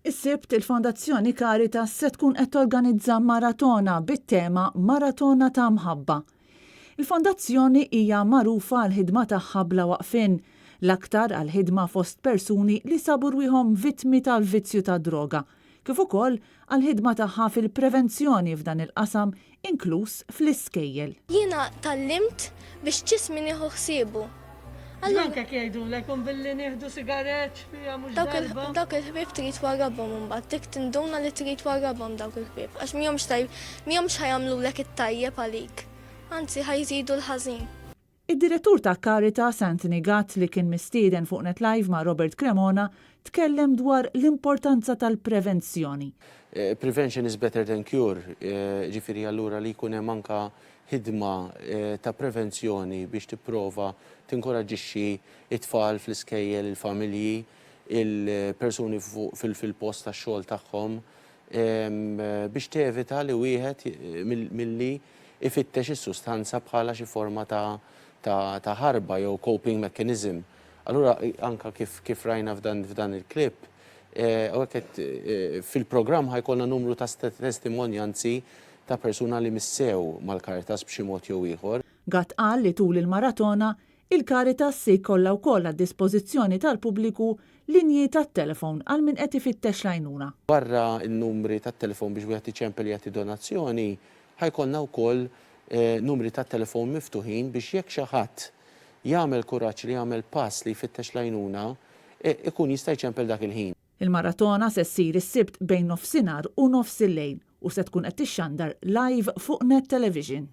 Is-sibt il-Fondazzjoni Caritas se tkun qed torganizza maratona bit-tema Maratona ta' Mħabba. Il-Fondazzjoni hija magħrufa għal ħidma tagħha bla waqfien, l-aktar għal ħidma fost persuni li sabu rwieħhom vittmi tal-vizzju ta' droga, kif ukoll għal ħidma tagħha fil-prevenzjoni f'dan il-qasam inkluż fl-iskejjel. Jiena tallimt biex ġismi nieħu ħsiebu. Anke jgħidulek billi nieħdu sigaret fija mhux darba. Dawk il-ħbieb trid warabhom imbagħad dik tinduna li trid warabhom dawk il-ħbieb għax mihomx ħajamlulek it-tajjeb għalik. Anzi ħajżidu l-ħażin. Id-direttur ta' Caritas Anthony Gatt li kien mistieden fuq Net Live ma' Robert Cremona tkellem dwar l-importanza tal-prevenzjoni. Prevention is better than cure, ġifieri allura li jkun hemm anke ħidma ta' prevenzjoni biex tipprova tinkoraġġixxi it-tfal fl-iskejjel, il-familji, il-persuni fil-post tax-xogħol tagħhom biex tevita li wieħed milli ifittex is-sustanza bħala xi forma ta' ħarba jew coping mechanism. Allura anke kif rajna f'dan il-klipp, fil-programm ħajkollna numru ta' testimonjanzi ta' persuna li missew mal-Caritas b'xi mod jew ieħor. Gatt qal li tul il-maratona il-Caritas se jkollha wkoll għad-dispożizzjoni tal-pubbliku linji tat-telefon għal min qed ifittex l-għajnuna. Barra n-numri tat-telefon biex wieħed iċempel jagħti donazzjoni, ħajkollna wkoll numri tat-telefon miftuħin biex jekk xi ħadd jagħmel kuraġġ li jagħmel pass li jfittex l-għajnuna, ikun jista' jċempel dak il-ħin. Il-maratona se ssir is-sibt bejn nofsinhar u nofs il-lejl u se tkun qed tixxandar live fuq Net Television.